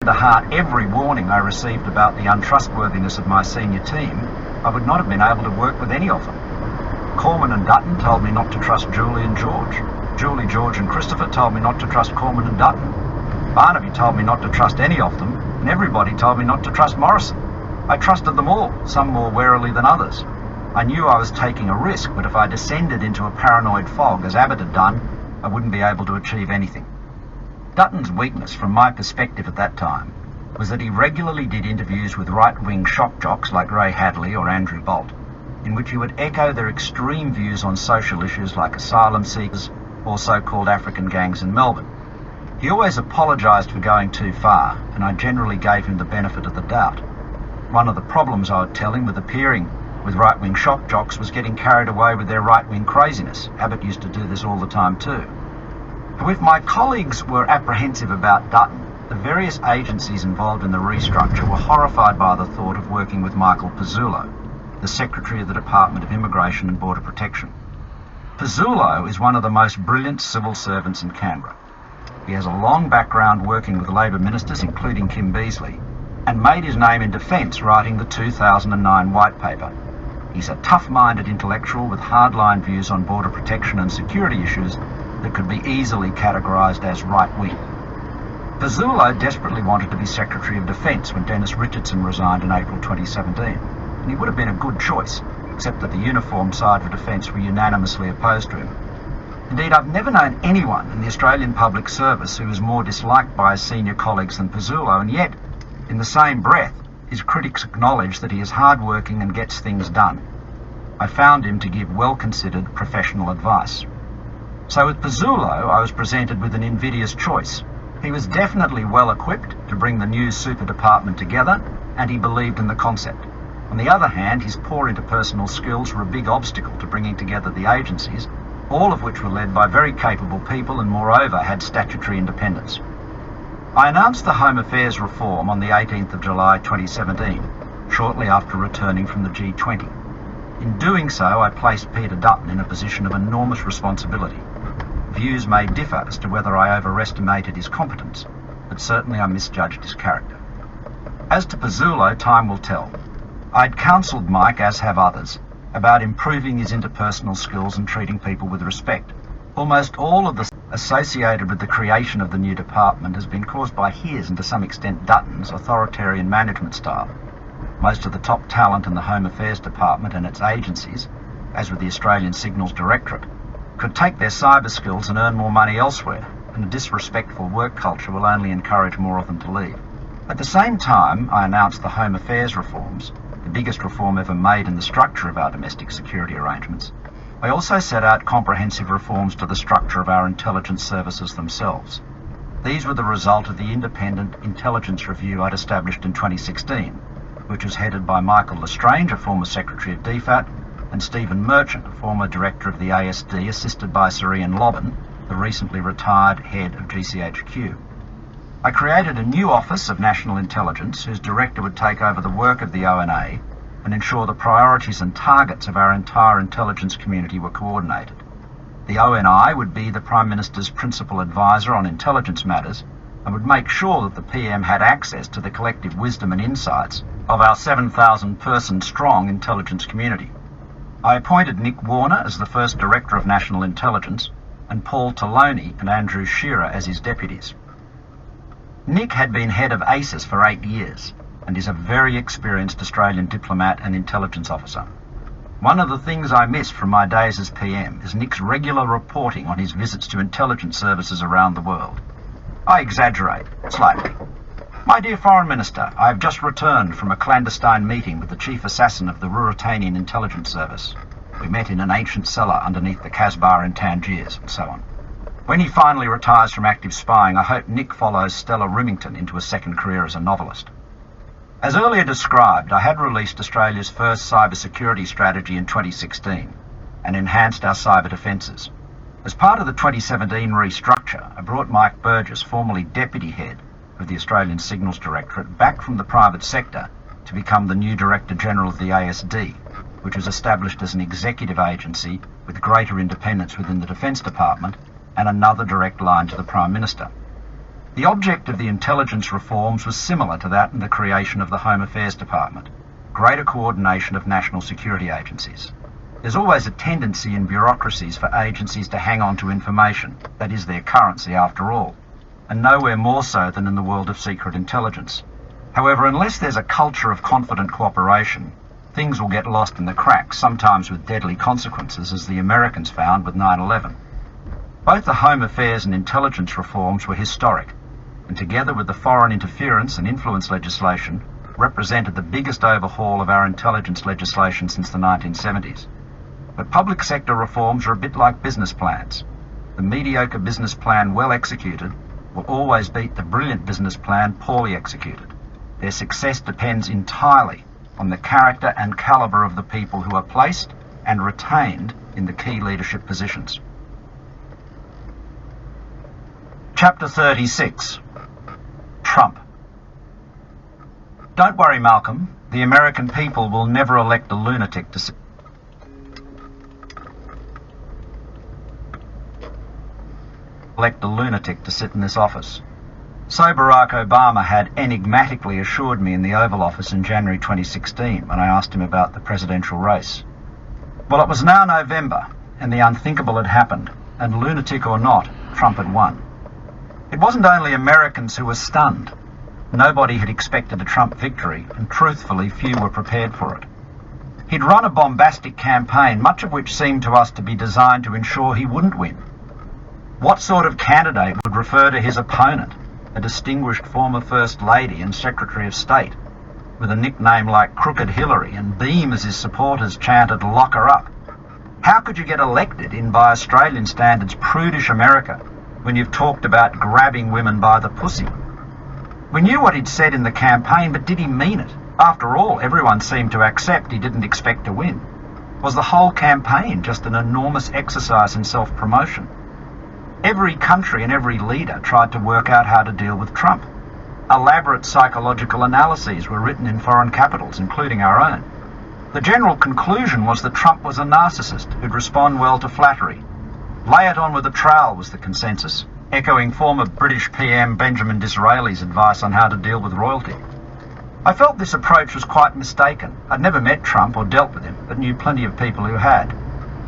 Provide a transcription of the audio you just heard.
To heart every warning I received about the untrustworthiness of my senior team, I would not have been able to work with any of them. Corman and Dutton told me not to trust Julie and George. Julie, George and Christopher told me not to trust Corman and Dutton. Barnaby told me not to trust any of them, and everybody told me not to trust Morrison. I trusted them all, some more warily than others. I knew I was taking a risk, but if I descended into a paranoid fog, as Abbott had done, I wouldn't be able to achieve anything. Dutton's weakness, from my perspective at that time, was that he regularly did interviews with right-wing shock jocks like Ray Hadley or Andrew Bolt, in which he would echo their extreme views on social issues like asylum seekers or so-called African gangs in Melbourne. He always apologised for going too far, and I generally gave him the benefit of the doubt. One of the problems I would tell him with appearing with right-wing shock jocks was getting carried away with their right-wing craziness. Abbott used to do this all the time too. If my colleagues were apprehensive about Dutton, the various agencies involved in the restructure were horrified by the thought of working with Michael Pizzullo, the Secretary of the Department of Immigration and Border Protection. Pizzullo is one of the most brilliant civil servants in Canberra. He has a long background working with Labor ministers, including Kim Beazley, and made his name in defence writing the 2009 White Paper. He's a tough-minded intellectual with hardline views on border protection and security issues that could be easily categorised as right-wing. Pizzullo desperately wanted to be Secretary of Defence when Dennis Richardson resigned in April 2017, and he would have been a good choice, except that the uniformed side for Defence were unanimously opposed to him. Indeed, I've never known anyone in the Australian Public Service who was more disliked by his senior colleagues than Pizzullo, and yet, in the same breath, his critics acknowledge that he is hard-working and gets things done. I found him to give well-considered professional advice. So with Pizzullo, I was presented with an invidious choice. He was definitely well-equipped to bring the new super department together, and he believed in the concept. On the other hand, his poor interpersonal skills were a big obstacle to bringing together the agencies, all of which were led by very capable people and moreover had statutory independence. I announced the Home Affairs reform on the 18th of July 2017, shortly after returning from the G20. In doing so, I placed Peter Dutton in a position of enormous responsibility. Views may differ as to whether I overestimated his competence, but certainly I misjudged his character. As to Pizzullo, time will tell. I'd counselled Mike, as have others, about improving his interpersonal skills and treating people with respect. Almost all of the associated with the creation of the new department has been caused by his, and to some extent Dutton's, authoritarian management style. Most of the top talent in the Home Affairs Department and its agencies, as with the Australian Signals Directorate, could take their cyber skills and earn more money elsewhere, and a disrespectful work culture will only encourage more of them to leave. At the same time, I announced the Home Affairs reforms, the biggest reform ever made in the structure of our domestic security arrangements. I also set out comprehensive reforms to the structure of our intelligence services themselves. These were the result of the independent intelligence review I'd established in 2016, which was headed by Michael Lestrange, a former Secretary of DFAT, and Stephen Merchant, a former Director of the ASD, assisted by Sir Ian Lobban, the recently retired head of GCHQ. I created a new Office of National Intelligence whose director would take over the work of the ONA and ensure the priorities and targets of our entire intelligence community were coordinated. The ONI would be the Prime Minister's principal advisor on intelligence matters and would make sure that the PM had access to the collective wisdom and insights of our 7,000-person strong intelligence community. I appointed Nick Warner as the first Director of National Intelligence and Paul Taloni and Andrew Shearer as his deputies. Nick had been head of ACIS for 8 years and is a very experienced Australian diplomat and intelligence officer. One of the things I miss from my days as PM is Nick's regular reporting on his visits to intelligence services around the world. I exaggerate, slightly. My dear Foreign Minister, I have just returned from a clandestine meeting with the chief assassin of the Ruritanian Intelligence Service. We met in an ancient cellar underneath the Casbah in Tangiers, and so on. When he finally retires from active spying, I hope Nick follows Stella Rimington into a second career as a novelist. As earlier described, I had released Australia's first cybersecurity strategy in 2016 and enhanced our cyber defences. As part of the 2017 restructure, I brought Mike Burgess, formerly Deputy Head of the Australian Signals Directorate, back from the private sector to become the new Director General of the ASD, which was established as an executive agency with greater independence within the Defence Department and another direct line to the Prime Minister. The object of the intelligence reforms was similar to that in the creation of the Home Affairs Department: greater coordination of national security agencies. There's always a tendency in bureaucracies for agencies to hang on to information, that is their currency after all, and nowhere more so than in the world of secret intelligence. However, unless there's a culture of confident cooperation, things will get lost in the cracks, sometimes with deadly consequences, as the Americans found with 9/11. Both the Home Affairs and intelligence reforms were historic, and together with the foreign interference and influence legislation, represented the biggest overhaul of our intelligence legislation since the 1970s. But public sector reforms are a bit like business plans. The mediocre business plan well executed will always beat the brilliant business plan poorly executed. Their success depends entirely on the character and calibre of the people who are placed and retained in the key leadership positions. Chapter 36. Trump. Don't worry, Malcolm. The American people will never elect a lunatic to sit in this office. So Barack Obama had enigmatically assured me in the Oval Office in January 2016 when I asked him about the presidential race. Well, it was now November, and the unthinkable had happened, and lunatic or not, Trump had won. It wasn't only Americans who were stunned. Nobody had expected a Trump victory, and truthfully few were prepared for it. He'd run a bombastic campaign, much of which seemed to us to be designed to ensure he wouldn't win. What sort of candidate would refer to his opponent, a distinguished former First Lady and Secretary of State, with a nickname like Crooked Hillary, and beam as his supporters chanted, "Lock her up"? How could you get elected in, by Australian standards, prudish America when you've talked about grabbing women by the pussy? We knew what he'd said in the campaign, but did he mean it? After all, everyone seemed to accept he didn't expect to win. Was the whole campaign just an enormous exercise in self-promotion? Every country and every leader tried to work out how to deal with Trump. Elaborate psychological analyses were written in foreign capitals, including our own. The general conclusion was that Trump was a narcissist who'd respond well to flattery. Lay it on with a trowel was the consensus, echoing former British PM Benjamin Disraeli's advice on how to deal with royalty. I felt this approach was quite mistaken. I'd never met Trump or dealt with him, but knew plenty of people who had.